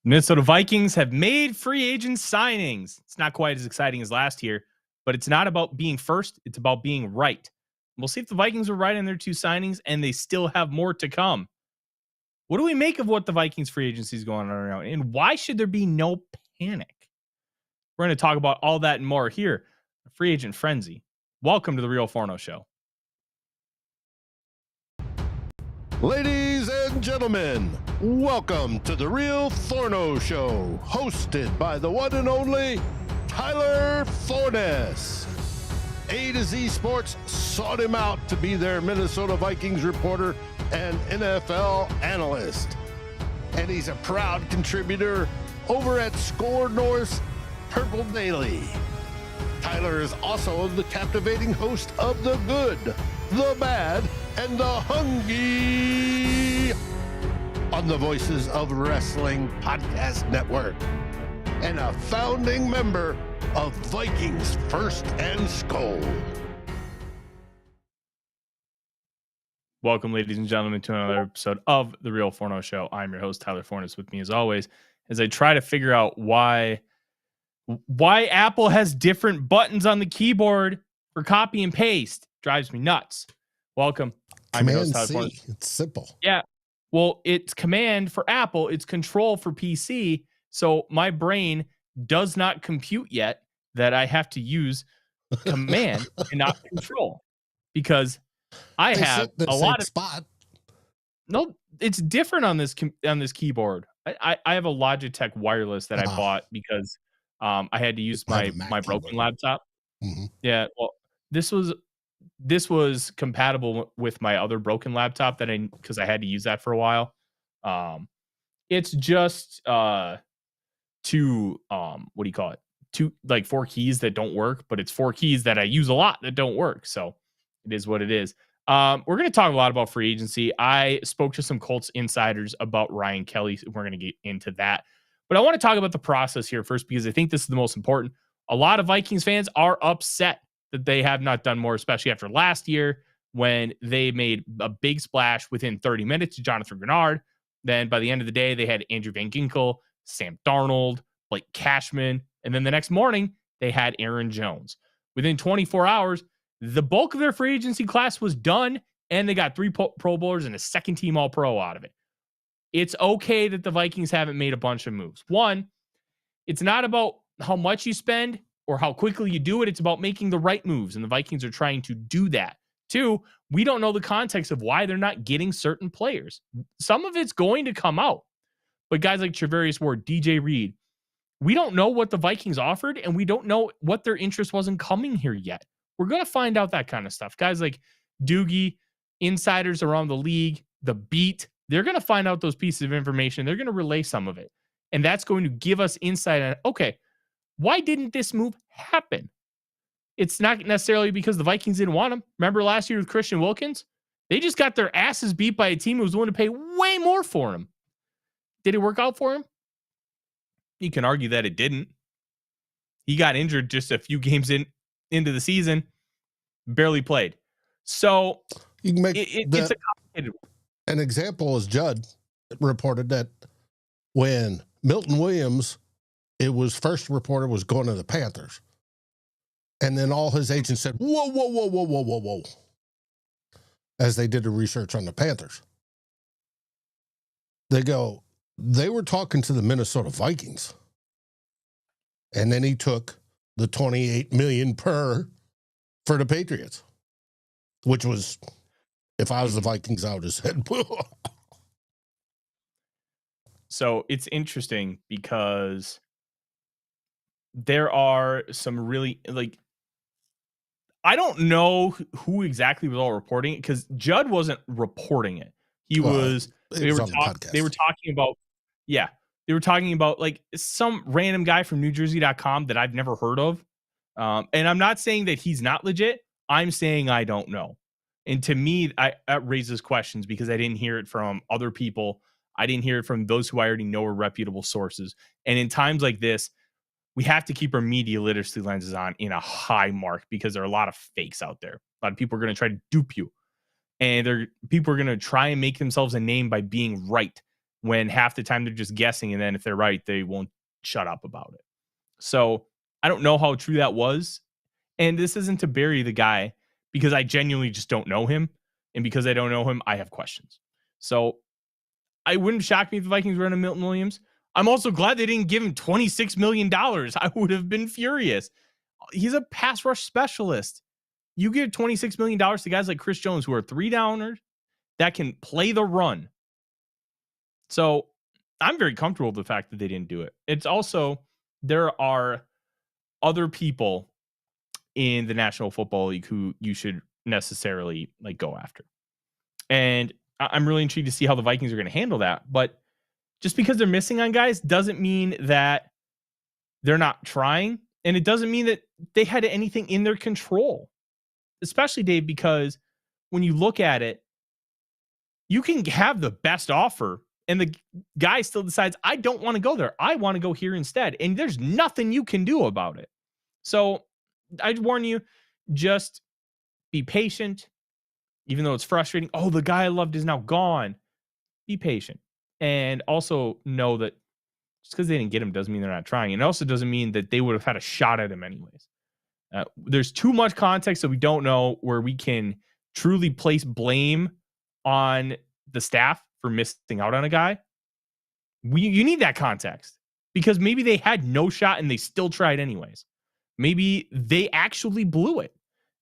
Minnesota Vikings have made free agent signings. It's not quite as exciting as last year, but it's not about being first. It's about being right. We'll see if the Vikings are right in their two signings, and they still have more to come. What do we make of what the Vikings free agency is going on right now? And why should there be no panic? We're going to talk about all that and more here. Free Agent Frenzy. Welcome to the Real Forno Show. Ladies and gentlemen, welcome to the Real Forno Show, hosted by the one and only Tyler Forness. A to Z Sports sought him out to be their Minnesota Vikings reporter and NFL analyst. And he's a proud contributor over at SKOL North's Purple Daily. Tyler is also the captivating host of The Good, The Bad, and The Hungry on the Voices of Wrestling Podcast Network, and a founding member of Vikings First and SKOL. Welcome, ladies and gentlemen, to another episode of the Real Forno Show. I'm your host, Tyler Forness, with me as always, as I try to figure out why Apple has different buttons on the keyboard for copy and paste. Drives me nuts. Welcome. I'm your host, Tyler Forness. It's simple. Yeah. Well, it's command for Apple. It's control for PC. So my brain does not compute yet that I have to use command and not control, because I have a lot of spot. No, it's different on this keyboard. I have a Logitech wireless that I bought because I had to use my broken laptop. Mm-hmm. Yeah, well, this was compatible with my other broken laptop because I had to use that for a while. It's just two what do you call it? Four keys that don't work, but it's four keys that I use a lot that don't work. So it is what it is. We're going to talk a lot about free agency. I spoke to some Colts insiders about Ryan Kelly. We're going to get into that. But I want to talk about the process here first, because I think this is the most important. A lot of Vikings fans are upset that they have not done more, especially after last year when they made a big splash within 30 minutes to Jonathan Grenard. Then by the end of the day, they had Andrew Van Ginkel, Sam Darnold, Blake Cashman, and then the next morning, they had Aaron Jones. Within 24 hours, the bulk of their free agency class was done, and they got 3 Pro Bowlers and a second-team All-Pro out of it. It's okay that the Vikings haven't made a bunch of moves. One, it's not about how much you spend or how quickly you do it. It's about making the right moves, and the Vikings are trying to do that. Two, we don't know the context of why they're not getting certain players. Some of it's going to come out, but guys like Charvarius Ward, DJ Reed, we don't know what the Vikings offered, and we don't know what their interest was in coming here yet. We're going to find out that kind of stuff. Guys like Doogie, insiders around the league, the beat, they're going to find out those pieces of information. They're going to relay some of it, and that's going to give us insight on, okay, why didn't this move happen? It's not necessarily because the Vikings didn't want him. Remember last year with Christian Wilkins? They just got their asses beat by a team who was willing to pay way more for him. Did it work out for him? You can argue that it didn't. He got injured just a few games into the season, barely played. So you can make it's a complicated one. An example is Judd reported that when Milton Williams, it was first reported was going to the Panthers. And then all his agents said, whoa, as they did the research on the Panthers. They were talking to the Minnesota Vikings. And then he took the $28 million per for the Patriots, which was, if I was the Vikings, I would have said, So it's interesting because there are some really, I don't know who exactly was all reporting it, because Judd wasn't reporting it. They were talking about some random guy from NewJersey.com that I've never heard of. And I'm not saying that he's not legit. I'm saying I don't know. And to me, that raises questions because I didn't hear it from other people. I didn't hear it from those who I already know are reputable sources. And in times like this, we have to keep our media literacy lenses on in a high mark, because there are a lot of fakes out there. A lot of people are going to try to dupe you. And people are going to try and make themselves a name by being right. when half the time they're just guessing. And then if they're right, they won't shut up about it. So I don't know how true that was. And this isn't to bury the guy because I genuinely just don't know him. And because I don't know him, I have questions. So I wouldn't shock me if the Vikings were in a Milton Williams. I'm also glad they didn't give him $26 million. I would have been furious. He's a pass rush specialist. You give $26 million to guys like Chris Jones, who are 3-downers that can play the run. So I'm very comfortable with the fact that they didn't do it. It's also, there are other people in the National Football League who you should necessarily like go after. And I'm really intrigued to see how the Vikings are going to handle that. But just because they're missing on guys doesn't mean that they're not trying. And it doesn't mean that they had anything in their control. Especially, Dave, because when you look at it, you can have the best offer and the guy still decides, I don't want to go there. I want to go here instead. And there's nothing you can do about it. So I warn you, just be patient, even though it's frustrating. Oh, the guy I loved is now gone. Be patient. And also know that just because they didn't get him doesn't mean they're not trying. And it also doesn't mean that they would have had a shot at him anyways. There's too much context that we don't know where we can truly place blame on the staff for missing out on a guy. You need that context because maybe they had no shot and they still tried anyways. Maybe they actually blew it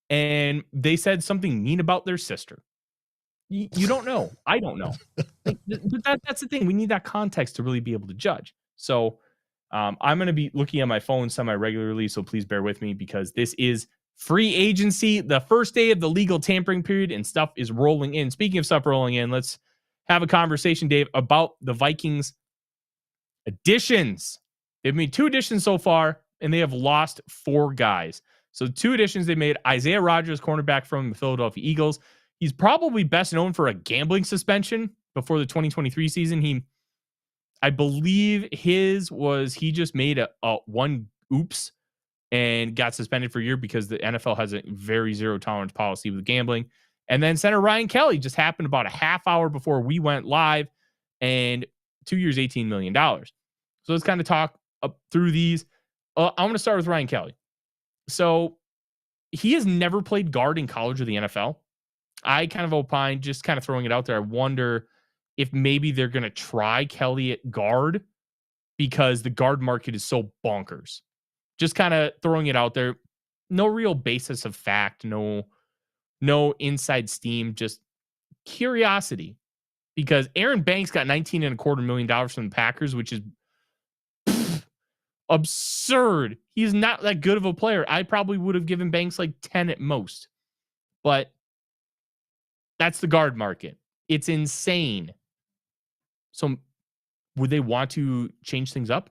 and they said something mean about their sister. You don't know. I don't know. But that's the thing. We need that context to really be able to judge. So I'm going to be looking at my phone semi-regularly, so please bear with me because this is free agency, the first day of the legal tampering period, and stuff is rolling in. Speaking of stuff rolling in, let's have a conversation, Dave, about the Vikings additions. They've made 2 additions so far, and they have lost 4 guys. So 2 additions they made. Isaiah Rodgers, cornerback from the Philadelphia Eagles. He's probably best known for a gambling suspension before the 2023 season. I believe he just made a one oops and got suspended for a year because the NFL has a very zero tolerance policy with gambling. And then center Ryan Kelly just happened about a half hour before we went live, and 2 years, $18 million. So let's kind of talk up through these. I'm going to start with Ryan Kelly. So he has never played guard in college or the NFL. I kind of opine, just kind of throwing it out there. I wonder if maybe they're going to try Kelly at guard because the guard market is so bonkers. Just kind of throwing it out there. No real basis of fact. No inside steam. Just curiosity. Because Aaron Banks got $19.25 million from the Packers, which is absurd. He's not that good of a player. I probably would have given Banks like 10 at most. But that's the guard market. It's insane. So would they want to change things up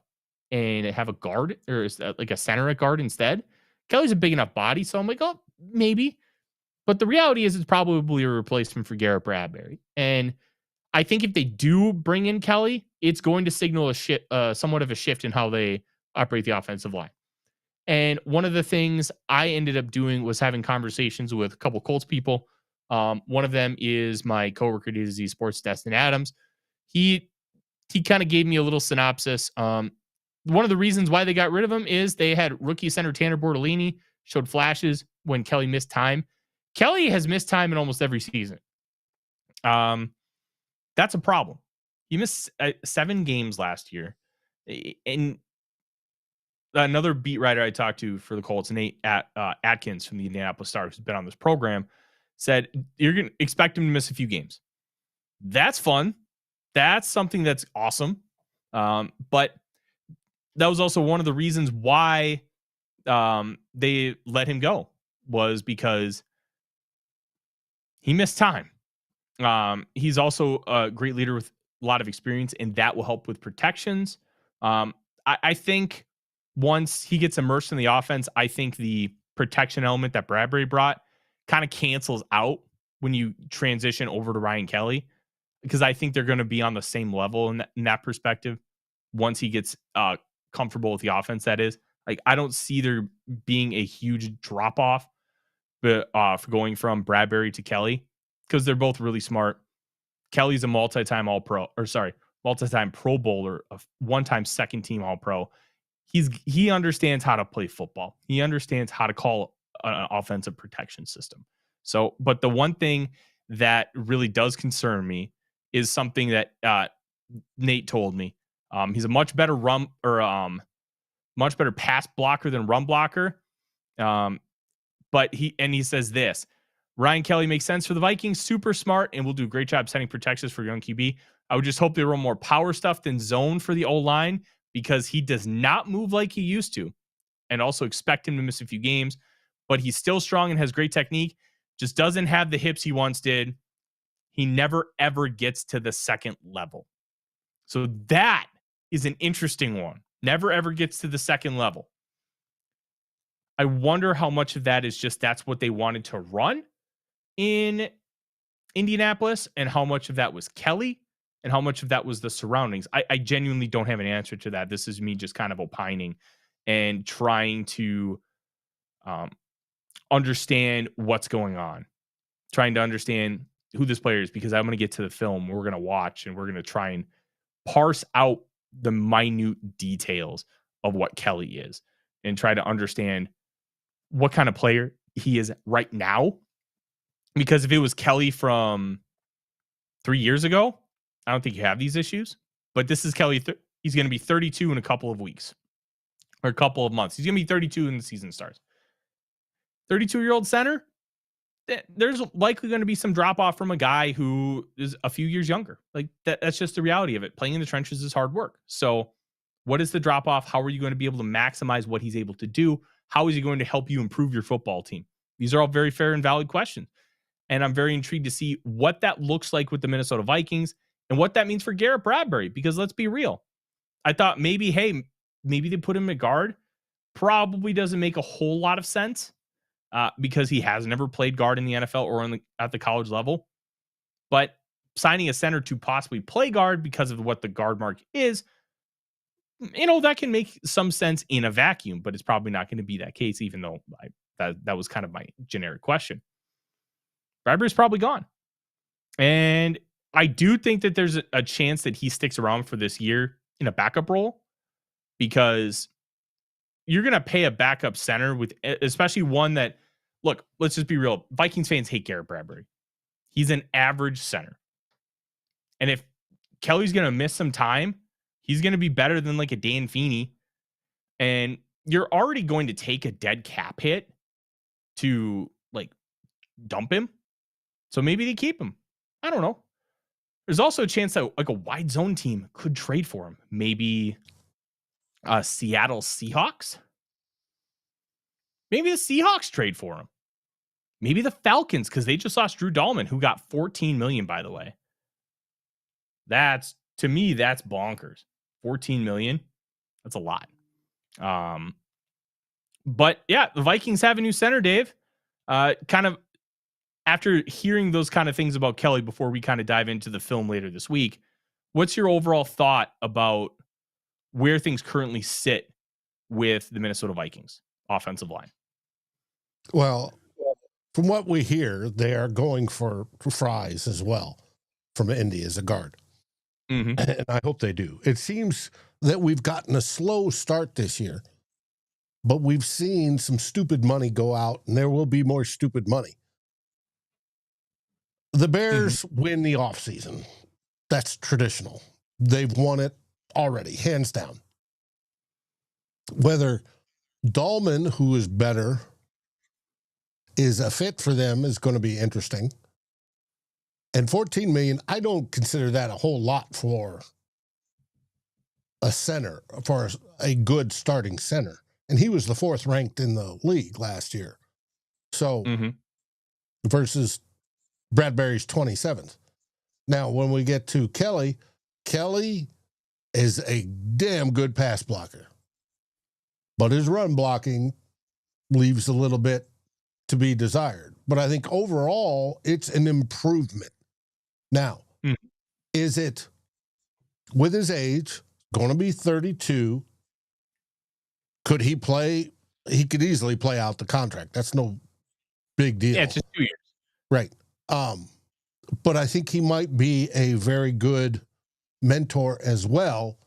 and have a guard or like a center at guard instead? Kelly's a big enough body, so I'm like, oh, maybe. But the reality is it's probably a replacement for Garrett Bradbury. And I think if they do bring in Kelly, it's going to signal somewhat of a shift in how they operate the offensive line. And one of the things I ended up doing was having conversations with a couple Colts people. One of them is my coworker, DZ Sports, Destin Adams. He kind of gave me a little synopsis. One of the reasons why they got rid of him is they had rookie center Tanner Bortolini showed flashes when Kelly missed time. Kelly has missed time in almost every season. That's a problem. He missed 7 games last year. And another beat writer I talked to for the Colts, Nate Atkins from the Indianapolis Star, who's been on this program, said you're going to expect him to miss a few games. That's fun. That's something that's awesome. But that was also one of the reasons why they let him go, was because he missed time. He's also a great leader with a lot of experience, and that will help with protections. I think once he gets immersed in the offense, I think the protection element that Bradbury brought kind of cancels out when you transition over to Ryan Kelly, because I think they're going to be on the same level in that perspective once he gets comfortable with the offense. That is, like, I don't see there being a huge drop off for going from Bradbury to Kelly, because they're both really smart. Kelly's a multi-time multi-time Pro Bowler, a one-time second-team All-Pro. He understands how to play football. He understands how to call an offensive protection system. So, but the one thing that really does concern me is something that Nate told me. He's a much better much better pass blocker than run blocker. But he says this: Ryan Kelly makes sense for the Vikings, super smart, and will do a great job setting protections for young QB. I would just hope they run more power stuff than zone for the O-line, because he does not move like he used to, and also expect him to miss a few games, but he's still strong and has great technique, just doesn't have the hips he once did. He never, ever gets to the second level. So that is an interesting one. Never, ever gets to the second level. I wonder how much of that is just that's what they wanted to run in Indianapolis, and how much of that was Kelly, and how much of that was the surroundings. I genuinely don't have an answer to that. This is me just kind of opining and trying to understand what's going on, trying to understand who this player is, because I'm going to get to the film we're going to watch, and we're going to try and parse out the minute details of what Kelly is and try to understand what kind of player he is right now. Because if it was Kelly from 3 years ago, I don't think you have these issues. But this is Kelly. He's going to be 32 in a couple of weeks or a couple of months. He's going to be 32 when the season starts. 32-year-old center, there's likely going to be some drop off from a guy who is a few years younger. Like that's just the reality of it. Playing in the trenches is hard work. So what is the drop off? How are you going to be able to maximize what he's able to do? How is he going to help you improve your football team? These are all very fair and valid questions. And I'm very intrigued to see what that looks like with the Minnesota Vikings and what that means for Garrett Bradbury, because let's be real. I thought maybe they put him at guard. Probably doesn't make a whole lot of sense because he has never played guard in the NFL or at the college level. But signing a center to possibly play guard because of what the guard mark is, that can make some sense in a vacuum, but it's probably not going to be that case, even though that was kind of my generic question. Bradbury's probably gone. And I do think that there's a chance that he sticks around for this year in a backup role, because you're going to pay a backup center with, especially one that, look, let's just be real. Vikings fans hate Garrett Bradbury. He's an average center. And if Kelly's going to miss some time, he's going to be better than like a Dan Feeney. And you're already going to take a dead cap hit to like dump him. So maybe they keep him. I don't know. There's also a chance that like a wide zone team could trade for him. Maybe Seattle Seahawks. Maybe the Seahawks trade for him. Maybe the Falcons, because they just lost Drew Dahlman, who got $14 million, by the way. To me, that's bonkers. $14 million. That's a lot. But yeah, the Vikings have a new center, Dave. Kind of after hearing those kind of things about Kelly before we kind of dive into the film later this week, what's your overall thought about where things currently sit with the Minnesota Vikings offensive line? Well, from what we hear, they are going for Fries as well from Indy as a guard. Mm-hmm. And I hope they do. It seems that we've gotten a slow start this year, but we've seen some stupid money go out, and there will be more stupid money. The Bears win the offseason. That's traditional. They've won it already, hands down. Whether Dahlman, who is better, is a fit for them is going to be interesting. And $14 million, I don't consider that a whole lot for a center, for a good starting center. And he was the 4th ranked in the league last year. So versus Bradbury's 27th. Now, when we get to Kelly is a damn good pass blocker. But his run blocking leaves a little bit to be desired. But I think overall, it's an improvement. Now, is it, with his age, going to be 32, could he play? He could easily play out the contract. That's no big deal. Yeah, it's just 2 years. Right. But I think he might be a very good mentor as well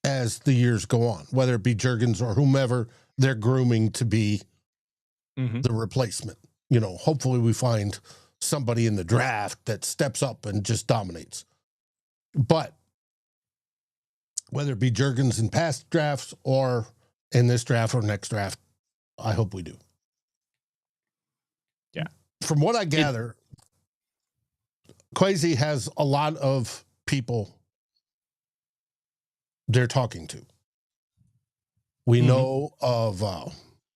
as the years go on, whether it be Juergens or whomever they're grooming to be the replacement. You know, hopefully we find somebody in the draft that steps up and just dominates. But whether it be Juergens in past drafts or in this draft or next draft, I hope we do. Yeah. From what I gather, Kwesi has a lot of people they're talking to. We know of,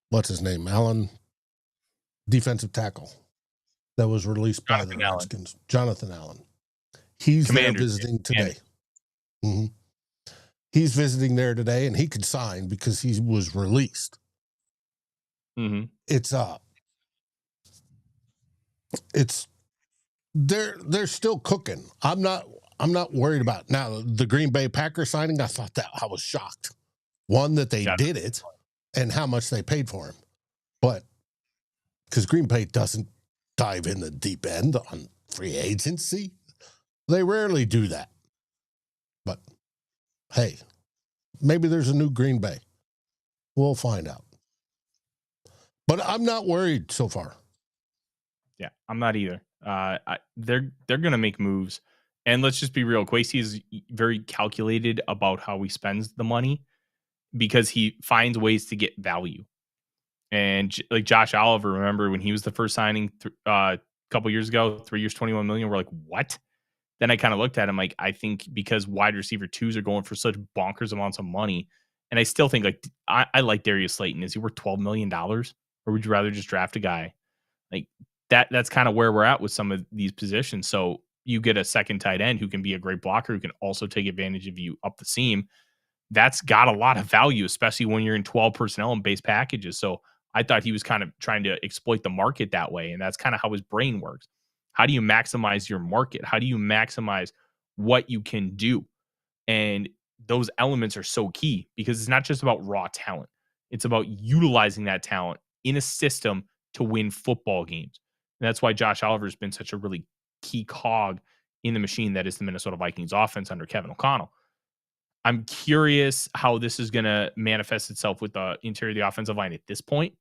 what's his name? Allen, defensive tackle that was released by the Redskins. Jonathan Allen. He's there visiting today. He's visiting there today, and he could sign because he was released. It's they're still cooking. I'm not worried about it. Now the Green Bay Packers signing. I thought that I was shocked. One, that they did it, and how much they paid for him. But because Green Bay doesn't dive in the deep end on free agency, they rarely do that. But hey, maybe there's a new Green Bay. We'll find out. But I'm not worried so far. Yeah, I'm not either. They're going to make moves. And let's just be real. Kwesi is very calculated about how he spends the money because he finds ways to get value. And like Josh Oliver, remember when he was the first signing a couple years ago, 3 years, $21 million, we're like, what? Then I kind of looked at him like, I think because wide receiver twos are going for such bonkers amounts of money. And I still think like, I like Darius Slayton. Is he worth $12 million? Or would you rather just draft a guy like that? That's kind of where we're at with some of these positions. So you get a second tight end who can be a great blocker, who can also take advantage of you up the seam. That's got a lot of value, especially when you're in 12 personnel and base packages. So I thought he was kind of trying to exploit the market that way. And that's kind of how his brain works. How do you maximize your market? How do you maximize what you can do? And those elements are so key because it's not just about raw talent. It's about utilizing that talent in a system to win football games. And that's why Josh Oliver has been such a really key cog in the machine that is the Minnesota Vikings offense under Kevin O'Connell. I'm curious how this is going to manifest itself with the interior of the offensive line at this point.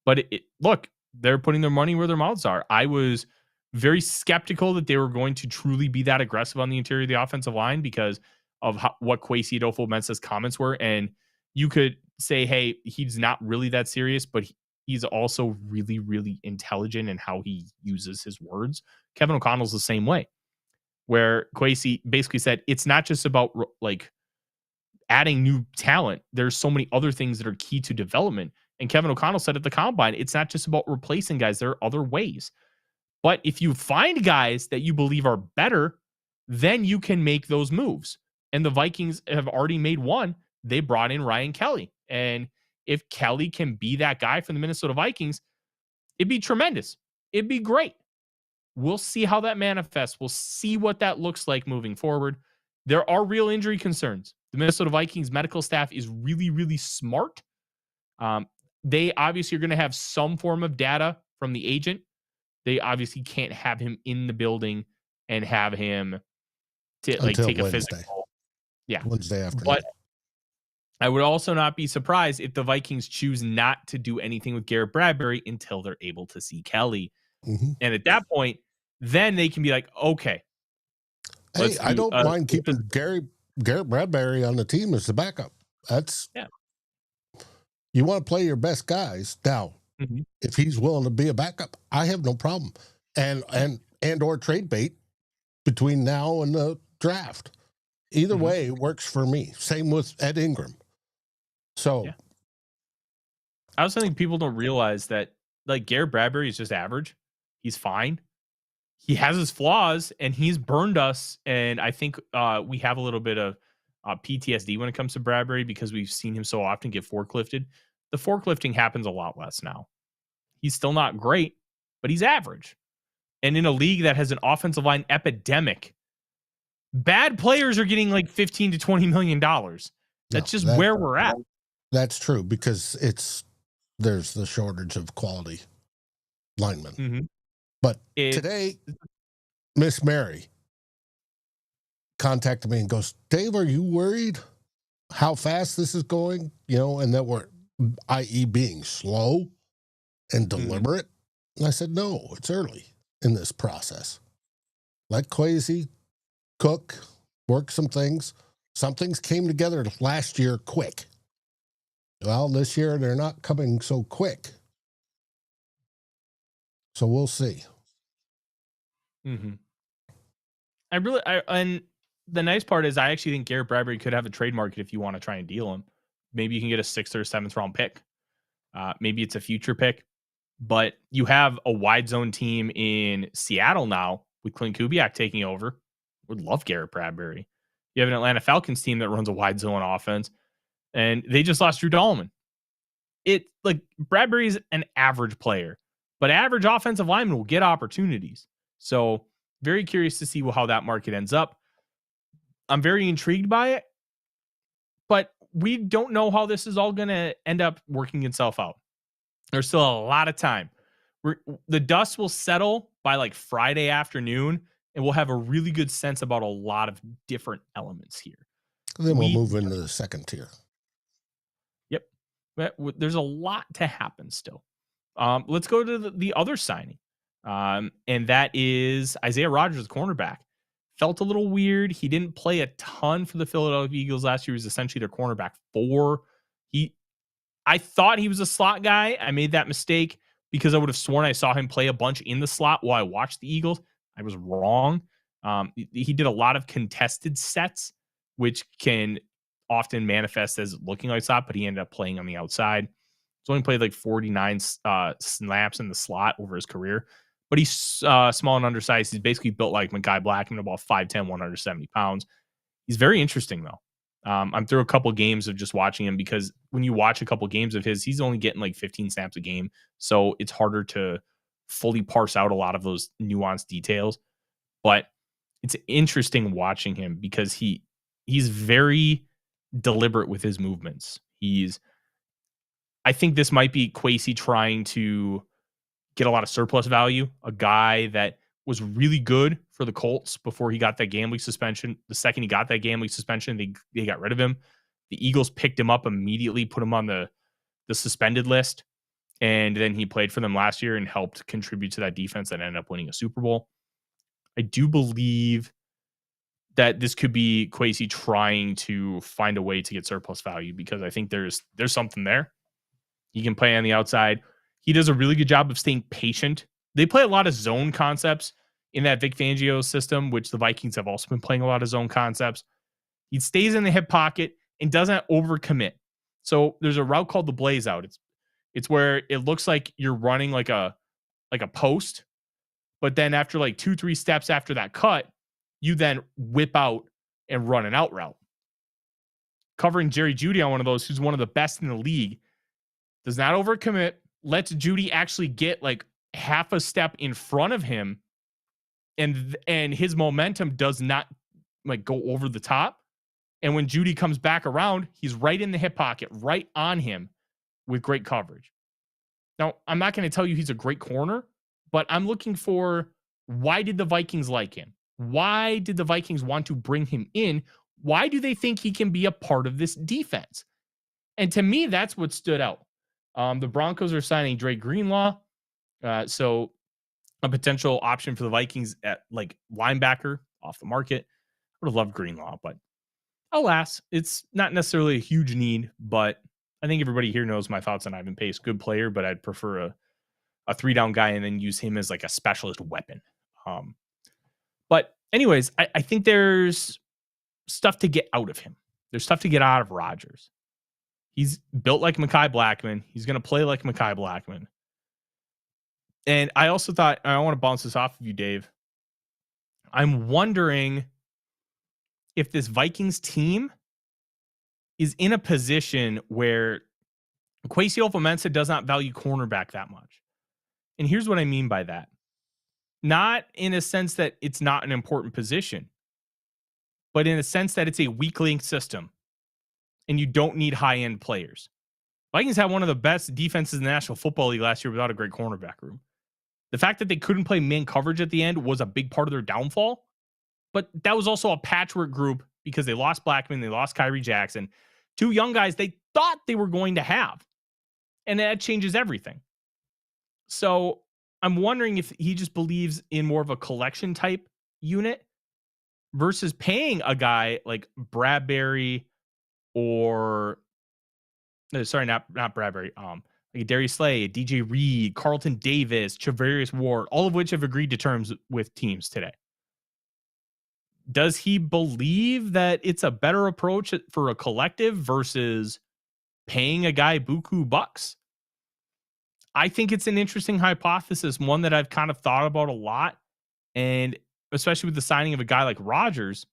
But look, they're putting their money where their mouths are. I was very skeptical that they were going to truly be that aggressive on the interior of the offensive line because of what Kwesi Adofo-Mensah's comments were. And you could say, hey, he's not really that serious, but he's also really, really intelligent in how he uses his words. Kevin O'Connell's the same way, where Kwesi basically said, it's not just about like adding new talent. There's so many other things that are key to development. And Kevin O'Connell said at the combine, it's not just about replacing guys. There are other ways. But if you find guys that you believe are better, then you can make those moves. And the Vikings have already made one. They brought in Ryan Kelly. And if Kelly can be that guy for the Minnesota Vikings, it'd be tremendous. It'd be great. We'll see how that manifests. We'll see what that looks like moving forward. There are real injury concerns. The Minnesota Vikings medical staff is really, really smart. They obviously are going to have some form of data from the agent. They obviously can't have him in the building and have him to like take a physical. Yeah. Wednesday afternoon. But I would also not be surprised if the Vikings choose not to do anything with Garrett Bradbury until they're able to see Kelly. And at that point, then they can be like, okay. Hey, I don't mind keeping Garrett Bradbury on the team as the backup. That's you want to play your best guys. Now, if he's willing to be a backup, I have no problem. And or trade bait between now and the draft. Either way works for me. Same with Ed Ingram. So I also think people don't realize that like Garrett Bradbury is just average. He's fine. He has his flaws and he's burned us. And I think we have a little bit of PTSD when it comes to Bradbury because we've seen him so often get forklifted. The forklifting happens a lot less now. He's still not great, but he's average. And in a league that has an offensive line epidemic, bad players are getting like $15 to $20 million. That's just where we're at. That's true because there's the shortage of quality linemen. But today, Miss Mary contacted me and goes, Dave, are you worried how fast this is going? You know, and that we're, i.e. being slow and deliberate. And I said, no, it's early in this process. Let Kwesi cook, work some things. Some things came together last year quick. Well, this year they're not coming so quick. So we'll see. And the nice part is I actually think Garrett Bradbury could have a trade market if you want to try and deal him. Maybe you can get a 6th or 7th round pick. Maybe it's a future pick. But you have a wide zone team in Seattle now with Clint Kubiak taking over. Would love Garrett Bradbury. You have an Atlanta Falcons team that runs a wide zone offense, and they just lost Drew Dahlman. Bradbury's an average player, but average offensive linemen will get opportunities. So very curious to see how that market ends up. I'm very intrigued by it, but we don't know how this is all going to end up working itself out. There's still a lot of time. The dust will settle by like Friday afternoon, and we'll have a really good sense about a lot of different elements here. Then we'll move into the second tier. Yep. There's a lot to happen still. Let's go to the other signing. And that is Isaiah Rodgers, cornerback. Felt a little weird. He didn't play a ton for the Philadelphia Eagles last year. He was essentially their cornerback 4. I thought he was a slot guy. I made that mistake because I would have sworn I saw him play a bunch in the slot while I watched the Eagles. I was wrong. He did a lot of contested sets, which can often manifest as looking like slot, but he ended up playing on the outside. He's only played like 49 snaps in the slot over his career, but he's small and undersized. He's basically built like Mekhi Blackman, about 5'10", 170 pounds. He's very interesting, though. I'm through a couple games of just watching him because when you watch a couple games of his, he's only getting like 15 snaps a game. So it's harder to fully parse out a lot of those nuanced details. But it's interesting watching him because he's very deliberate with his movements. I think this might be Kwesi trying to get a lot of surplus value. A guy that was really good for the Colts before he got that gambling suspension. The second he got that gambling suspension, they got rid of him. The Eagles picked him up immediately, put him on the suspended list, and then he played for them last year and helped contribute to that defense that ended up winning a Super Bowl. I do believe that this could be Kwesi trying to find a way to get surplus value because I think there's something there. He can play on the outside. He does a really good job of staying patient. They play a lot of zone concepts in that Vic Fangio system, which the Vikings have also been playing a lot of zone concepts. He stays in the hip pocket and doesn't overcommit. So there's a route called the blaze out. It's where it looks like you're running like a post, but then after like 2-3 steps after that cut, you then whip out and run an out route. Covering Jerry Jeudy on one of those, who's one of the best in the league, does not overcommit, lets Jeudy actually get like half a step in front of him, and his momentum does not like go over the top. And when Jeudy comes back around, he's right in the hip pocket, right on him with great coverage. Now, I'm not going to tell you he's a great corner, but I'm looking for why did the Vikings like him? Why did the Vikings want to bring him in? Why do they think he can be a part of this defense? And to me, that's what stood out. The Broncos are signing Dre Greenlaw. So a potential option for the Vikings at like linebacker off the market. I would have loved Greenlaw, but alas, it's not necessarily a huge need, but I think everybody here knows my thoughts on Ivan Pace. Good player, but I'd prefer a 3-down guy and then use him as like a specialist weapon. But anyways, I think there's stuff to get out of him. There's stuff to get out of Rodgers. He's built like Mekhi Blackman. He's going to play like Mekhi Blackman. And I also thought, I want to bounce this off of you, Dave. I'm wondering if this Vikings team is in a position where Kwesi Adofo-Mensah does not value cornerback that much. And here's what I mean by that. Not in a sense that it's not an important position, but in a sense that it's a weak link system and you don't need high-end players. Vikings had one of the best defenses in the National Football League last year without a great cornerback room. The fact that they couldn't play man coverage at the end was a big part of their downfall. But that was also a patchwork group because they lost Blackman, they lost Kyrie Jackson, 2 young guys they thought they were going to have. And that changes everything. So I'm wondering if he just believes in more of a collection type unit versus paying a guy like Bradbury or not Bradbury, like Darius Slay, DJ Reed, Carlton Davis, Travarius Ward, all of which have agreed to terms with teams today. Does he believe that it's a better approach for a collective versus paying a guy buku bucks? I think it's an interesting hypothesis, one that I've kind of thought about a lot. And especially with the signing of a guy like Rodgers,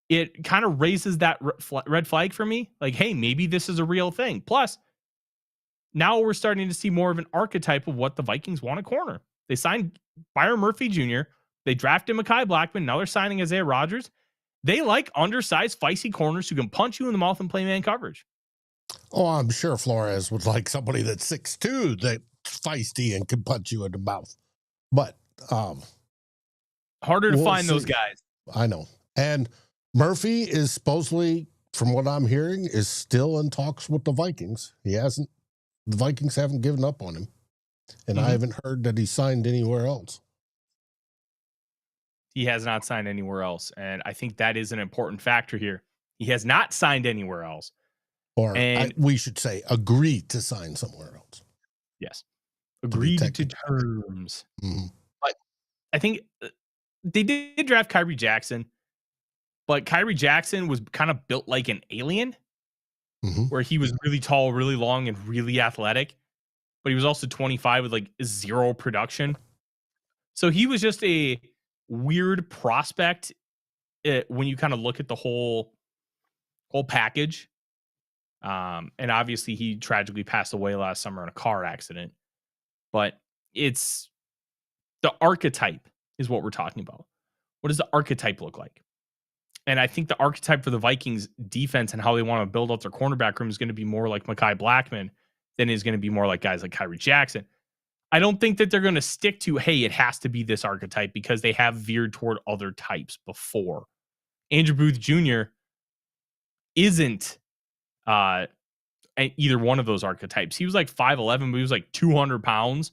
it kind of raises that red flag for me. Like, hey, maybe this is a real thing. Plus, now we're starting to see more of an archetype of what the Vikings want a corner. They signed Byron Murphy Jr., they drafted Mekhi Blackman. Now they're signing Isaiah Rodgers. They like undersized, feisty corners who can punch you in the mouth and play man coverage. Oh, I'm sure Flores would like somebody that's 6'2", that's feisty and can punch you in the mouth. But harder to find those guys. I know. And Murphy is supposedly, from what I'm hearing, is still in talks with the Vikings. The Vikings haven't given up on him. And I haven't heard that he signed anywhere else. He has not signed anywhere else. And I think that is an important factor here. He has not signed anywhere else. Or we should say agreed to sign somewhere else. Yes. Agreed to terms. Mm-hmm. But I think they did draft Kyrie Jackson. But Kyrie Jackson was kind of built like an alien, where he was really tall, really long, and really athletic. But he was also 25 with like 0 production. So he was just a weird prospect when you kind of look at the whole package. And obviously he tragically passed away last summer in a car accident. But it's the archetype is what we're talking about. What does the archetype look like? And I think the archetype for the Vikings defense and how they want to build out their cornerback room is going to be more like Mekhi Blackman than is going to be more like guys like Kyrie Jackson. I don't think that they're going to stick to, hey, it has to be this archetype because they have veered toward other types before. Andrew Booth Jr. isn't either one of those archetypes. He was like 5'11", but he was like 200 pounds.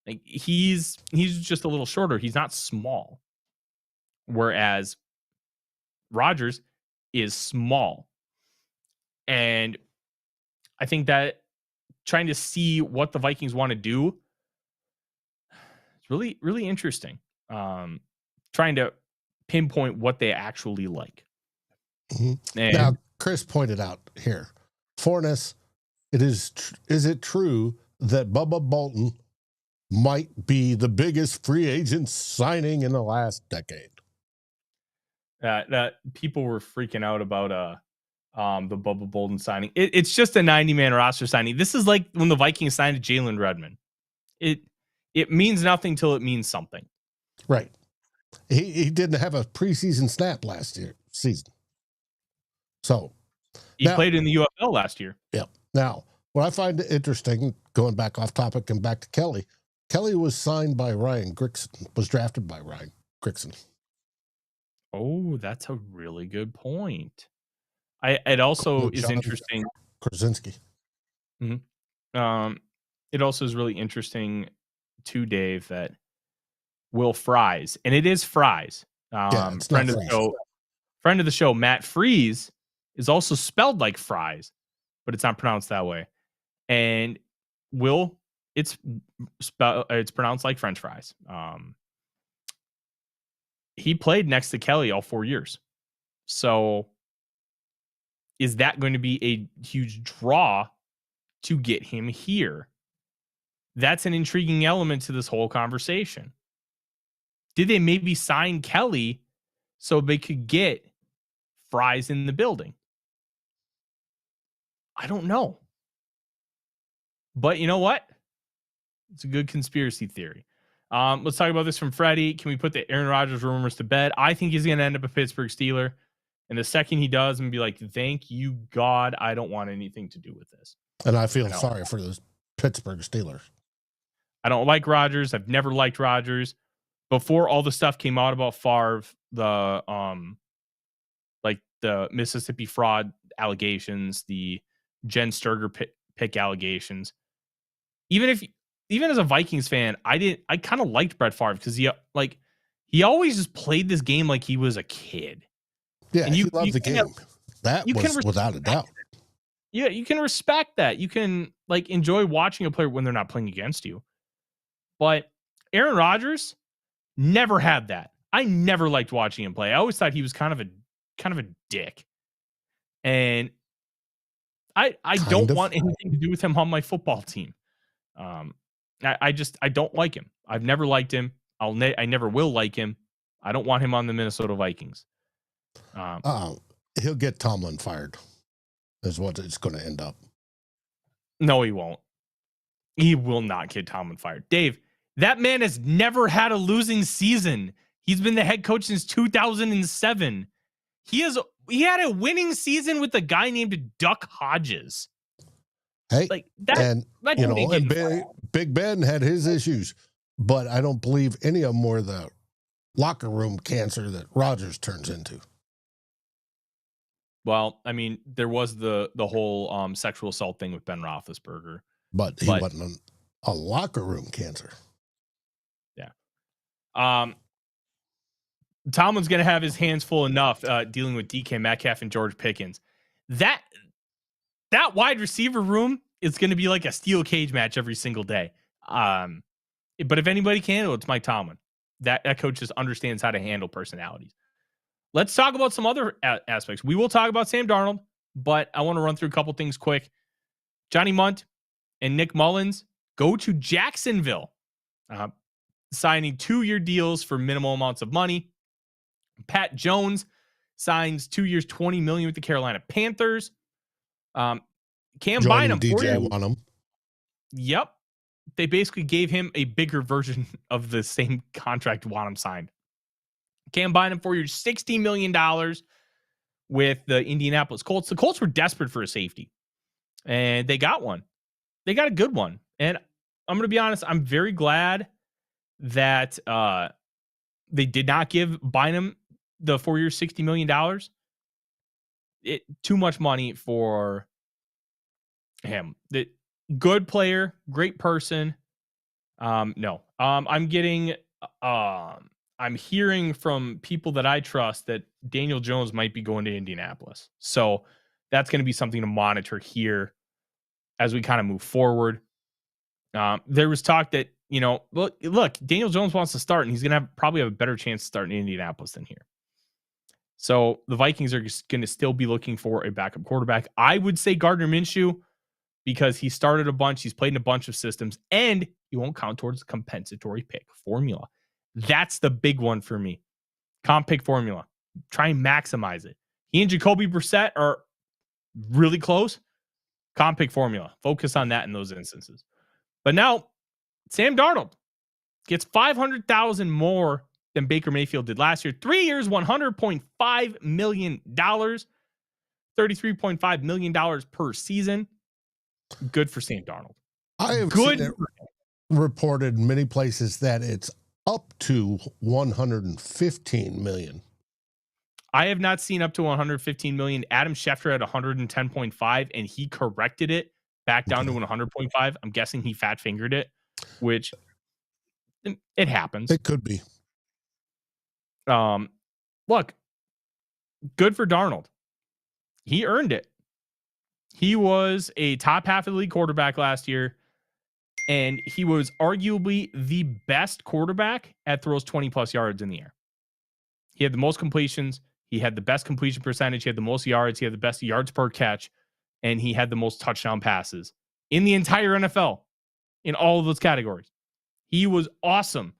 Like he's just a little shorter. He's not small. Whereas Rodgers is small. And I think that trying to see what the Vikings want to do, it's really, really interesting. Trying to pinpoint what they actually like. And now, Chris pointed out here, Forness, is it true that Bubba Bolton might be the biggest free agent signing in the last decade? That people were freaking out about the Bubba Bolton signing. It's just a 90-man roster signing. This is like when the Vikings signed Jalen Redmond. It means nothing till it means something. Right. He didn't have a preseason snap last season. So he played in the UFL last year. Yeah. Now, what I find interesting, going back off topic and back to Kelly was signed by Ryan Grigson, was drafted by Ryan Grigson. Oh, that's a really good point. It also is interesting. Krasinski. It also is really interesting too, Dave, that Will Fries, and it is Fries, friend of the show, Matt Freeze, is also spelled like fries, but it's not pronounced that way. And Will, it's pronounced like French fries. He played next to Kelly all 4 years. So is that going to be a huge draw to get him here? That's an intriguing element to this whole conversation. Did they maybe sign Kelly so they could get Fries in the building? I don't know. But you know what? It's a good conspiracy theory. Let's talk about this from Freddie. Can we put the Aaron Rodgers rumors to bed? I think he's going to end up a Pittsburgh Steeler. And the second he does, I'm going to be like, thank you, God. I don't want anything to do with this. And I feel sorry for those Pittsburgh Steelers. I don't like Rodgers. I've never liked Rodgers. before all the stuff came out about Favre, the the Mississippi fraud allegations, the Jen Sturger pick allegations. Even as a Vikings fan, I kind of liked Brett Favre because he always just played this game like he was a kid. Yeah, and he loved the game. That was without a doubt. Yeah, you can respect that. You can enjoy watching a player when they're not playing against you. But Aaron Rodgers never had that. I never liked watching him play. I always thought he was kind of a dick. And I don't want anything to do with him on my football team. I don't like him. I've never liked him. I never will like him. I don't want him on the Minnesota Vikings. He'll get Tomlin fired, is what it's going to end up. No, he won't. He will not get Tomlin fired. Dave, that man has never had a losing season. He's been the head coach since 2007. He had a winning season with a guy named Duck Hodges. Hey, Big Ben had his issues, but I don't believe any of them were the locker room cancer that Rodgers turns into. Well, I mean, there was the whole sexual assault thing with Ben Roethlisberger, but he wasn't a locker room cancer. Yeah. Tomlin's going to have his hands full enough dealing with DK Metcalf and George Pickens. That wide receiver room is going to be like a steel cage match every single day. But if anybody can, it's Mike Tomlin. That coach just understands how to handle personalities. Let's talk about some other aspects. We will talk about Sam Darnold, but I want to run through a couple things quick. Johnny Munt and Nick Mullins go to Jacksonville, signing 2-year deals for minimal amounts of money. Pat Jones signs 2 years, $20 million with the Carolina Panthers. Cam Bynum, DJ Wanham. Yep. They basically gave him a bigger version of the same contract Wanham signed. Cam Bynum, 4 years, $60 million with the Indianapolis Colts. The Colts were desperate for a safety, and they got one. They got a good one. And I'm going to be honest, I'm very glad that they did not give Bynum the 4 years, $60 million. Too much money for him. Good player, great person. No. I'm hearing from people that I trust that Daniel Jones might be going to Indianapolis. So that's going to be something to monitor here as we kind of move forward. There was talk that, look, Daniel Jones wants to start, and he's going to probably have a better chance to start in Indianapolis than here. So the Vikings are going to still be looking for a backup quarterback. I would say Gardner Minshew, because he started a bunch, he's played in a bunch of systems, and he won't count towards the compensatory pick formula. That's the big one for me. Comp pick formula. Try and maximize it. He and Jacoby Brissett are really close. Comp pick formula. Focus on that in those instances. But now, Sam Darnold gets $500,000 more than Baker Mayfield did last year. 3 years, $100.5 million. $33.5 million per season. Good for Sam Darnold. I have seen it reported in many places that it's up to $115 million. I have not seen up to $115 million. Adam Schefter had 110.5, and he corrected it back down to 100.5. I'm guessing he fat fingered it, which it happens. It could be. Look, good for Darnold. He earned it. He was a top half of the league quarterback last year, and he was arguably the best quarterback at throws 20 plus yards in the air. He had the most completions. He had the best completion percentage. He had the most yards. He had the best yards per catch, and he had the most touchdown passes in the entire NFL in all of those categories. He was awesome.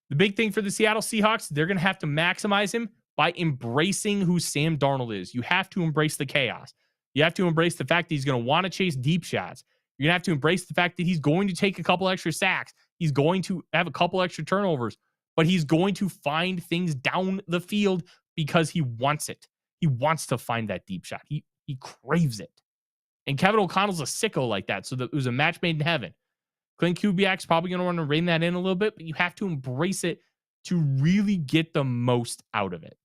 The big thing for the Seattle Seahawks, they're going to have to maximize him by embracing who Sam Darnold is. You have to embrace the chaos. You have to embrace the fact that he's going to want to chase deep shots. You're going to have to embrace the fact that he's going to take a couple extra sacks. He's going to have a couple extra turnovers, but he's going to find things down the field because he wants it. He wants to find that deep shot. He craves it. And Kevin O'Connell's a sicko like that. So it was a match made in heaven. Clint Kubiak's probably going to want to rein that in a little bit, but you have to embrace it to really get the most out of it.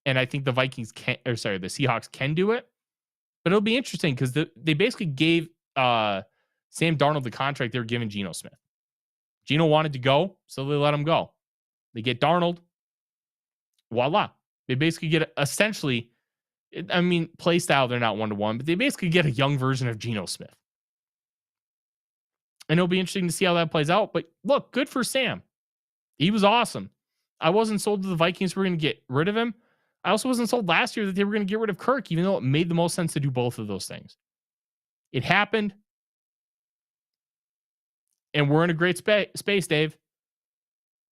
And I think the Seahawks can do it. But it'll be interesting because they basically gave Sam Darnold the contract they were giving Geno Smith. Geno wanted to go, so they let him go. They get Darnold. Voila. They basically get essentially, play style, they're not one-to-one, but they basically get a young version of Geno Smith. And it'll be interesting to see how that plays out. But look, good for Sam. He was awesome. I wasn't sold that the Vikings were going to get rid of him. I also wasn't sold last year that they were going to get rid of Kirk, even though it made the most sense to do both of those things. It happened. And we're in a great space, Dave.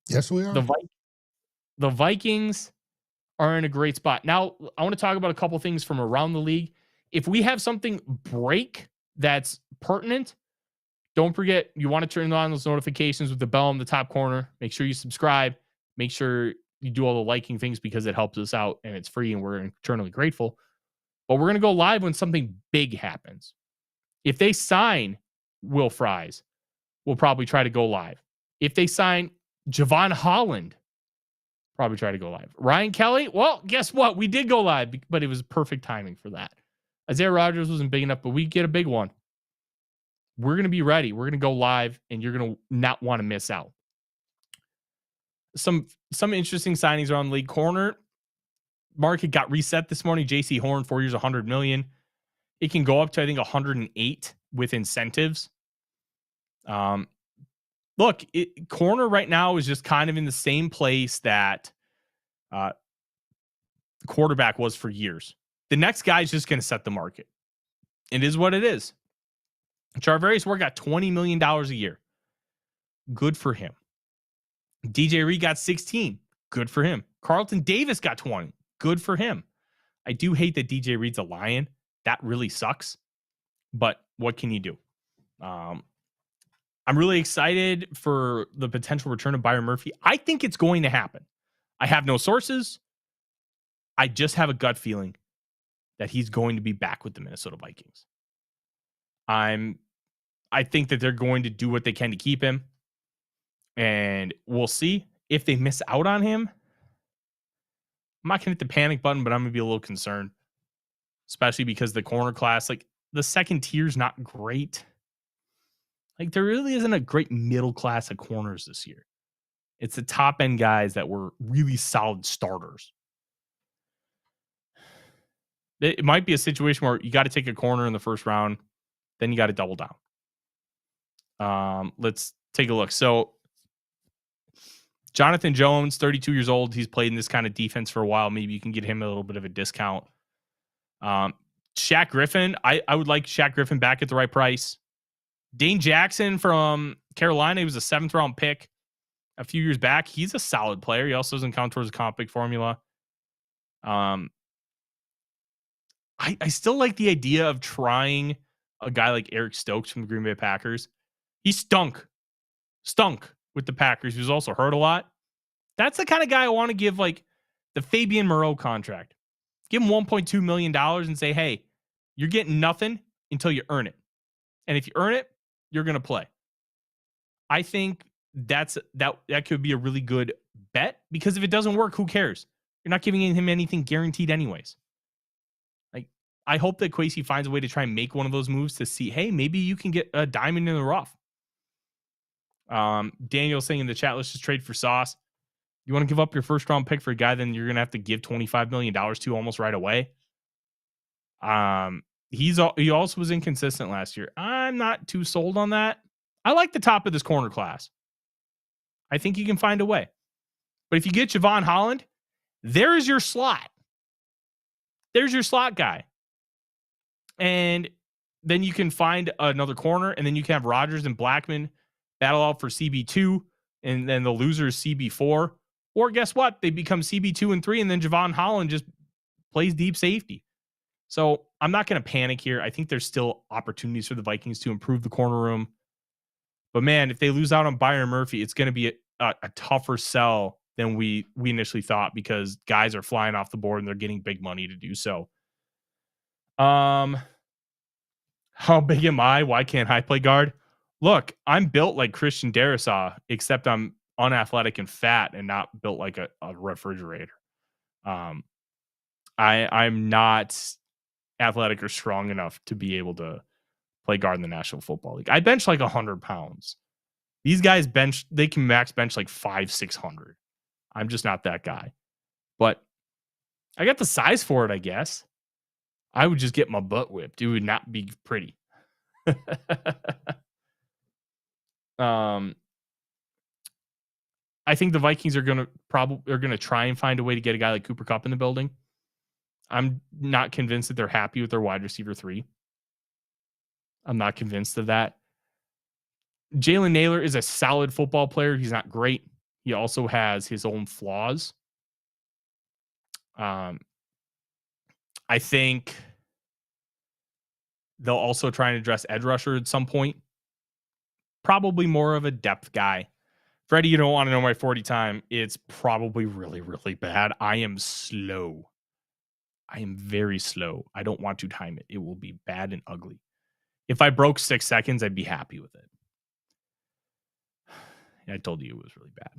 Yes, we are. The Vikings are in a great spot. Now, I want to talk about a couple things from around the league. If we have something break that's pertinent, don't forget, you want to turn on those notifications with the bell in the top corner. Make sure you subscribe. Make sure you do all the liking things because it helps us out and it's free and we're eternally grateful. But we're going to go live when something big happens. If they sign Will Fries, we'll probably try to go live. If they sign Javon Holland, probably try to go live. Ryan Kelly, well, guess what? We did go live, but it was perfect timing for that. Isaiah Rodgers wasn't big enough, but we get a big one. We're going to be ready. We're going to go live, and you're going to not want to miss out. Some interesting signings around the league. Corner market got reset this morning. JC Horn, 4 years, $100 million. It can go up to, I think, 108 with incentives. Look, corner right now is just kind of in the same place that quarterback was for years. The next guy is just going to set the market. It is what it is. Charvarius Ward got $20 million a year. Good for him. DJ Reed got 16. Good for him. Carlton Davis got 20. Good for him. I do hate that DJ Reed's a Lion. That really sucks. But what can you do? I'm really excited for the potential return of Byron Murphy. I think it's going to happen. I have no sources. I just have a gut feeling that he's going to be back with the Minnesota Vikings. I think that they're going to do what they can to keep him. And we'll see. If they miss out on him, I'm not going to hit the panic button, but I'm going to be a little concerned. Especially because the corner class, like the second tier is not great. Like there really isn't a great middle class of corners this year. It's the top end guys that were really solid starters. It might be a situation where you got to take a corner in the first round. Then you got to double down. Let's take a look. So Jonathan Jones, 32 years old. He's played in this kind of defense for a while. Maybe you can get him a little bit of a discount. Shaq Griffin. I would like Shaq Griffin back at the right price. Dane Jackson from Carolina. He was a 7th round pick a few years back. He's a solid player. He also doesn't count towards the comp pick formula. I still like the idea of trying a guy like Eric Stokes from the Green Bay Packers. He stunk with the Packers. He was also hurt a lot. That's the kind of guy I want to give like the Fabian Moreau contract. Give him $1.2 million and say, hey, you're getting nothing until you earn it. And if you earn it, you're going to play. I think that could be a really good bet because if it doesn't work, who cares? You're not giving him anything guaranteed anyways. Like, I hope that Kwesi finds a way to try and make one of those moves to see, hey, maybe you can get a diamond in the rough. Daniel saying in the chat, let's just trade for Sauce. You want to give up your first round pick for a guy, then you're going to have to give $25 million to almost right away. He also was inconsistent last year. I'm not too sold on that. I like the top of this corner class. I think you can find a way. But if you get Javon Holland, there's your slot. There's your slot guy. And then you can find another corner, and then you can have Rodgers and Blackman battle out for CB2, and then the loser is CB4. Or guess what? They become CB2 and 3, and then Javon Holland just plays deep safety. So I'm not going to panic here. I think there's still opportunities for the Vikings to improve the corner room. But man, if they lose out on Byron Murphy, it's going to be a tougher sell than we initially thought because guys are flying off the board and they're getting big money to do so. How big am I? Why can't I play guard? Look, I'm built like Christian Darrisaw, except I'm unathletic and fat and not built like a refrigerator. I'm not athletic or strong enough to be able to play guard in the National Football League. I bench like 100 pounds. These guys they can max bench like 500-600. I'm just not that guy. But I got the size for it, I guess. I would just get my butt whipped. It would not be pretty. I think the Vikings are gonna try and find a way to get a guy like Cooper Kupp in the building. I'm not convinced that they're happy with their wide receiver 3. I'm not convinced of that. Jalen Naylor is a solid football player. He's not great. He also has his own flaws. I think they'll also try and address edge rusher at some point. Probably more of a depth guy. Freddie, you don't want to know my 40 time. It's probably really, really bad. I am slow. I am very slow. I don't want to time it. It will be bad and ugly. If I broke 6 seconds, I'd be happy with it. I told you it was really bad.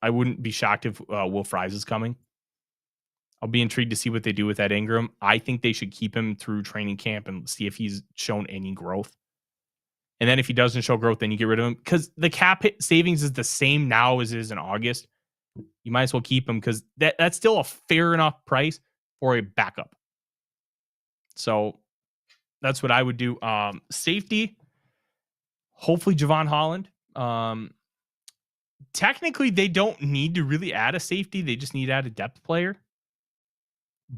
I wouldn't be shocked if Will Fries is coming. I'll be intrigued to see what they do with Ed Ingram. I think they should keep him through training camp and see if he's shown any growth. And then if he doesn't show growth, then you get rid of him. Because the cap hit savings is the same now as it is in August. You might as well keep him because that's still a fair enough price for a backup. So that's what I would do. Safety, hopefully Javon Holland. Technically, they don't need to really add a safety. They just need to add a depth player.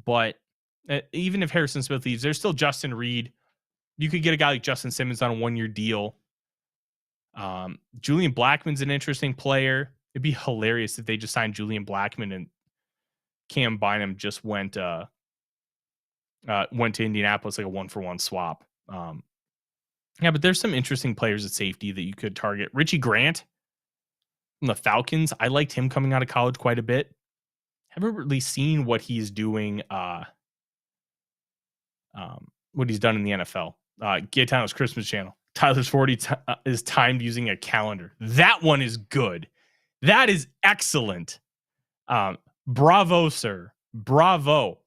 But even if Harrison Smith leaves, there's still Justin Reed. You could get a guy like Justin Simmons on a 1-year deal. Julian Blackmon's an interesting player. It'd be hilarious if they just signed Julian Blackmon and Cam Bynum just went to Indianapolis like a 1-for-1 swap. Yeah, but there's some interesting players at safety that you could target. Richie Grant from the Falcons. I liked him coming out of college quite a bit. Haven't really seen what he's doing, what he's done in the NFL. Gaetano's Christmas channel. Tyler's 40 is timed using a calendar. That one is good. That is excellent. Bravo, sir. Bravo.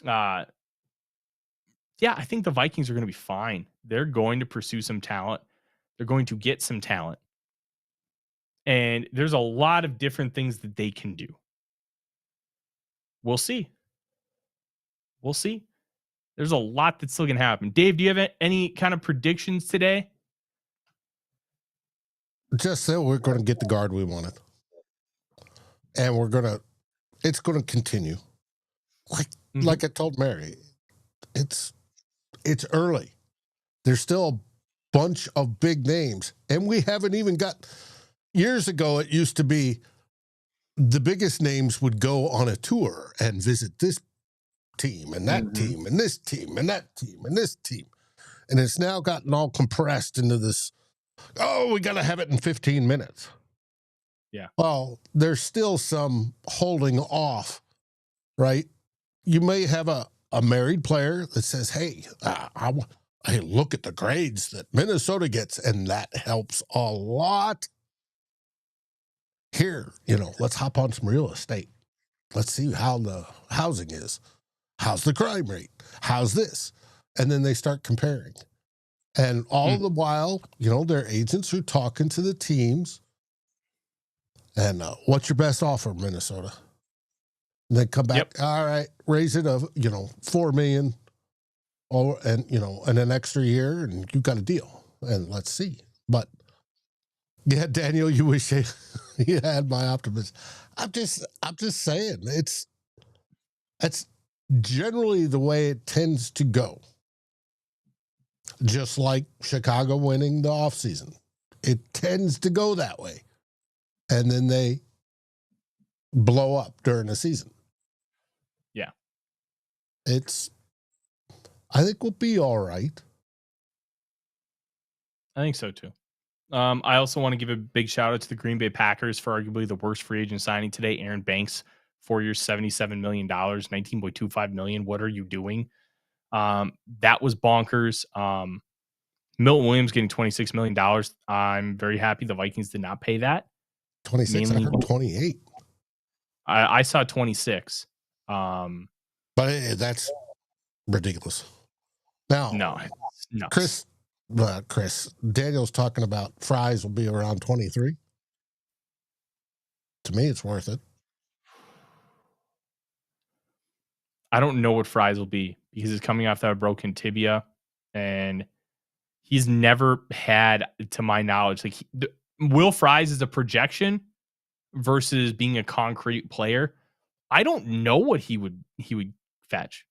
Yeah, I think the Vikings are going to be fine. They're going to pursue some talent. They're going to get some talent. And there's a lot of different things that they can do. We'll see. We'll see. There's a lot that's still going to happen. Dave, do you have any kind of predictions today? Just that we're going to get the guard we wanted. And it's going to continue. Like I told Mary, it's early. There's still a bunch of big names. And we haven't even got, years ago, it used to be the biggest names would go on a tour and visit this team and that team and this team and that team and this team. And it's now gotten all compressed into this, we got to have it in 15 minutes. Yeah. Well, there's still some holding off, right? You may have a married player that says, hey, look at the grades that Minnesota gets, and that helps a lot. Here, let's hop on some real estate. Let's see how the housing is. How's the crime rate? How's this? And then they start comparing. And all the while, their agents are talking to the teams. And what's your best offer, Minnesota? And they come back, all right, raise it of, $4 million and an extra year, and you got a deal. And let's see. But yeah, Daniel, you wish you had my optimism. I'm just saying that's generally the way it tends to go. Just like Chicago winning the offseason. It tends to go that way. And then they blow up during the season. Yeah. I think we'll be all right. I think so too. I also want to give a big shout out to the Green Bay Packers for arguably the worst free agent signing today. Aaron Banks, 4 years, $77 million, $19.25 million. What are you doing? That was bonkers. Milton Williams getting $26 million. I'm very happy the Vikings did not pay that. 26, I heard 28. I saw 26. But that's ridiculous. Now, No. Chris Daniel's talking about Fries will be around 23. To me, it's worth it. I don't know what Fries will be because he's coming off that broken tibia, and he's never had, to my knowledge, like Will Fries is a projection versus being a concrete player. I don't know what he would fetch.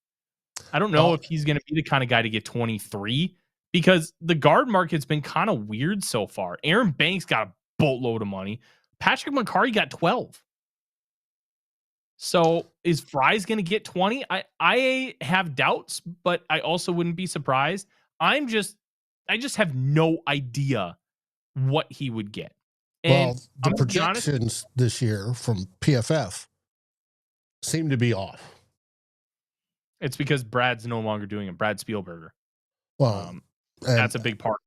I don't know if he's going to be the kind of guy to get 23 because the guard market's been kind of weird so far. Aaron Banks got a boatload of money. Patrick McCarry got 12. So is Fries going to get 20? I have doubts, but I also wouldn't be surprised. I just have no idea what he would get. And well, the projections this year from PFF seem to be off. It's because Brad's no longer doing it. Brad Spielberger. Well, that's a big part.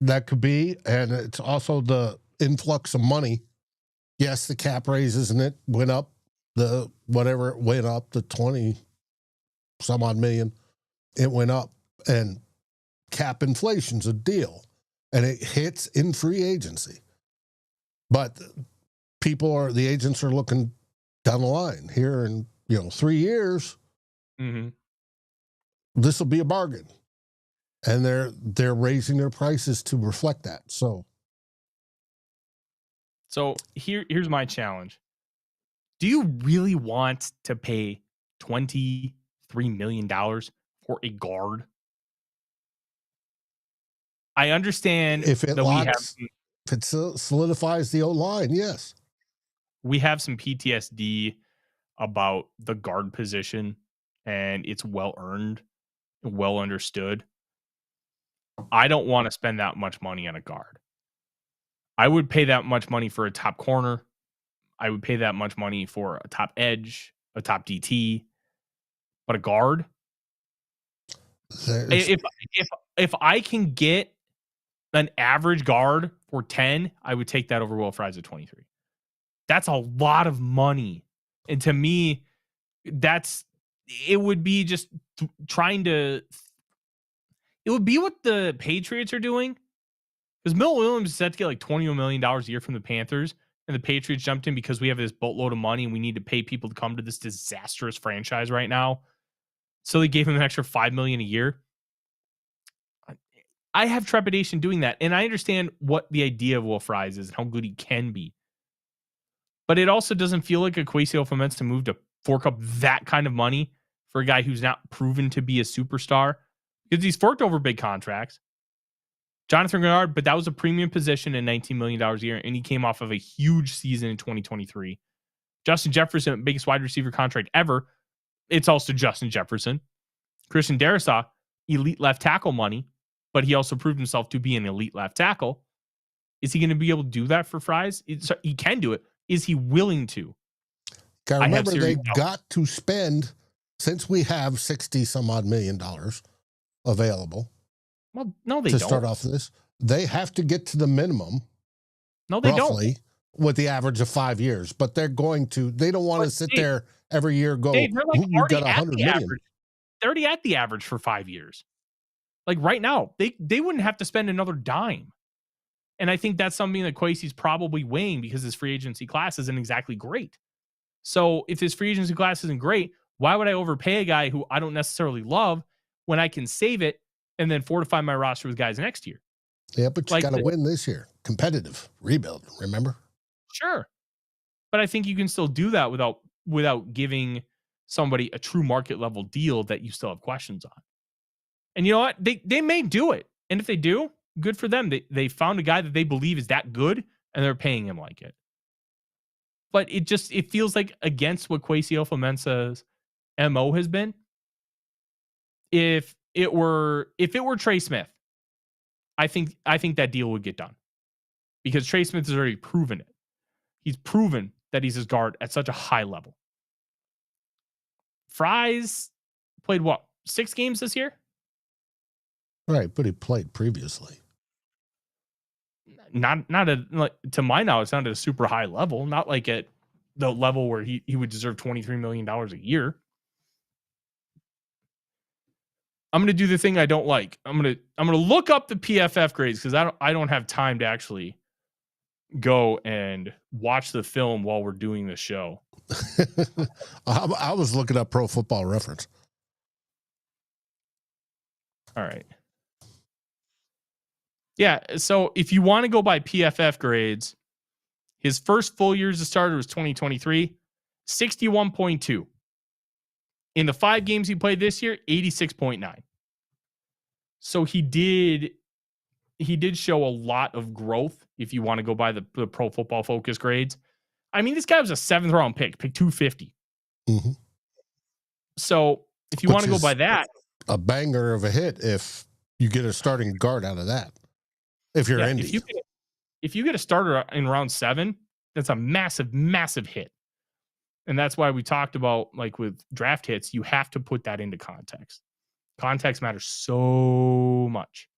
That could be, and it's also the influx of money. Yes, the cap raises and it went up. The 20 some odd million, it went up, and cap inflation's a deal, and it hits in free agency. But the agents are looking down the line here in 3 years. Mm-hmm. This will be a bargain, and they're raising their prices to reflect that. So here's my challenge. Do you really want to pay $23 million for a guard? I understand if it solidifies the O-line, yes. We have some PTSD about the guard position, and it's well-earned, well understood. I don't want to spend that much money on a guard. I would pay that much money for a top corner. I would pay that much money for a top edge, a top DT, but a guard. If I can get an average guard for 10, I would take that over Will Fries at 23. That's a lot of money. And to me, it would be just it would be what the Patriots are doing. Because Milton Williams is set to get like $20 million a year from the Panthers. And the Patriots jumped in because we have this boatload of money and we need to pay people to come to this disastrous franchise right now. So they gave him an extra $5 million a year. I have trepidation doing that. And I understand what the idea of Will Fries is and how good he can be. But it also doesn't feel like a Kwesi Adofo-Mensah move to fork up that kind of money for a guy who's not proven to be a superstar. Because he's forked over big contracts. Jonathan Grenard, but that was a premium position in $19 million a year, and he came off of a huge season in 2023. Justin Jefferson, biggest wide receiver contract ever. It's also Justin Jefferson. Christian Darrisaw, elite left tackle money, but he also proved himself to be an elite left tackle. Is he going to be able to do that for Fries? He can do it. Is he willing to? Gotta remember, they got to spend, since we have 60 some odd million dollars available. Well, no, they don't. To start off this, they have to get to the minimum. No, they roughly, don't. With the average of 5 years, but they don't want to sit there every year go, they're like you got 100 million. Average. They're already at the average for 5 years. Like right now, they wouldn't have to spend another dime. And I think that's something that Kwesi's probably weighing because his free agency class isn't exactly great. So if his free agency class isn't great, why would I overpay a guy who I don't necessarily love when I can save it and then fortify my roster with guys next year? Yeah, but you got to win this year. Competitive rebuild, remember? Sure. But I think you can still do that without giving somebody a true market level deal that you still have questions on. And you know what? They may do it. And if they do, good for them. They found a guy that they believe is that good and they're paying him like it. But it feels like against what Kwesi Adofo-Mensah's MO has been. If it were Trey Smith, I think that deal would get done. Because Trey Smith has already proven it. He's proven that he's his guard at such a high level. Fries played 6 games this year? Right, but he played previously. Not to my knowledge, not at a super high level, not like at the level where he would deserve $23 million a year. I'm gonna do the thing I don't like. I'm gonna look up the PFF grades because I don't have time to actually go and watch the film while we're doing the show. I was looking up Pro Football Reference. All right. Yeah, so if you want to go by PFF grades, his first full year as a starter was 2023, 61.2. In the 5 games he played this year, 86.9. So he did show a lot of growth if you want to go by the Pro Football Focus grades. I mean, this guy was a 7th round pick 250. Mm-hmm. So if you want to go by that, a banger of a hit if you get a starting guard out of that. If you're Indy. If you get a starter in round 7, that's a massive, massive hit. And that's why we talked about, like with draft hits, you have to put that into context. Context matters so much.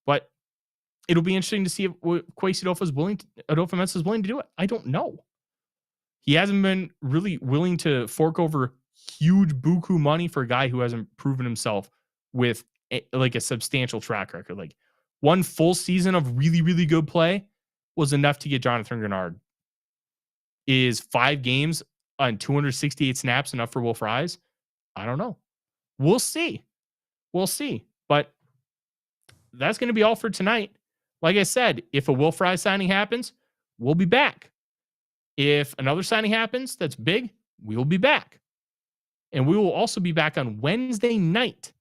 But it'll be interesting to see if Kwesi Adofo-Mensah is willing to do it. I don't know. He hasn't been really willing to fork over huge buku money for a guy who hasn't proven himself with a substantial track record. Like, one full season of really, really good play was enough to get Jonathan Grenard. Is 5 games on 268 snaps enough for Will Fries? I don't know. We'll see. But that's going to be all for tonight. Like I said, if a Will Fries signing happens, we'll be back. If another signing happens that's big, we will be back. And we will also be back on Wednesday night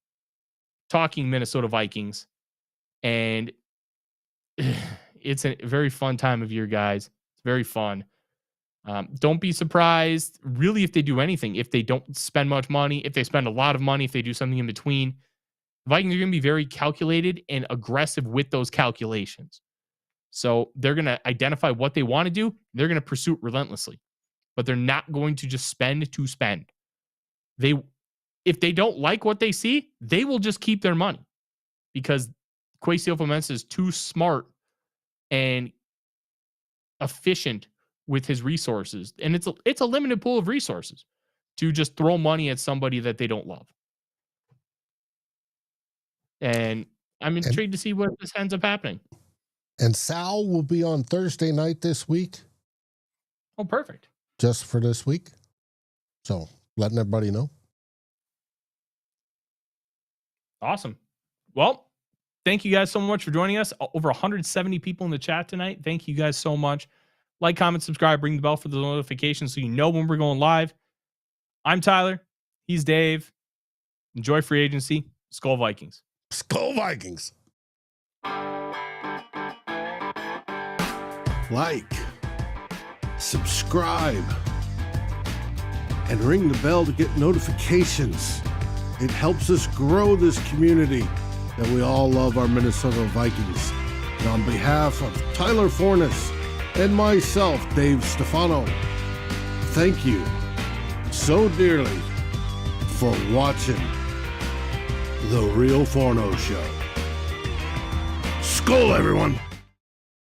talking Minnesota Vikings. And it's a very fun time of year, guys. It's very fun. Don't be surprised, really, if they do anything. If they don't spend much money, if they spend a lot of money, if they do something in between, the Vikings are going to be very calculated and aggressive with those calculations. So they're going to identify what they want to do. They're going to pursue it relentlessly. But they're not going to just spend to spend. If they don't like what they see, they will just keep their money. Because Kwesi Adofo-Mensah is too smart and efficient with his resources. And it's a limited pool of resources to just throw money at somebody that they don't love. And I'm intrigued to see what this ends up happening. And Sal will be on Thursday night this week. Oh, perfect. Just for this week. So letting everybody know. Awesome. Well, thank you guys so much for joining us. Over 170 people in the chat tonight. Thank you guys so much. Like, comment, subscribe, ring the bell for the notifications so you know when we're going live. I'm Tyler. He's Dave. Enjoy free agency. SKOL Vikings. SKOL Vikings. Like, subscribe, and ring the bell to get notifications. It helps us grow this community that we all love, our Minnesota Vikings. And on behalf of Tyler Forness and myself, Dave Stefano, thank you so dearly for watching The Real Forno Show. SKOL, everyone!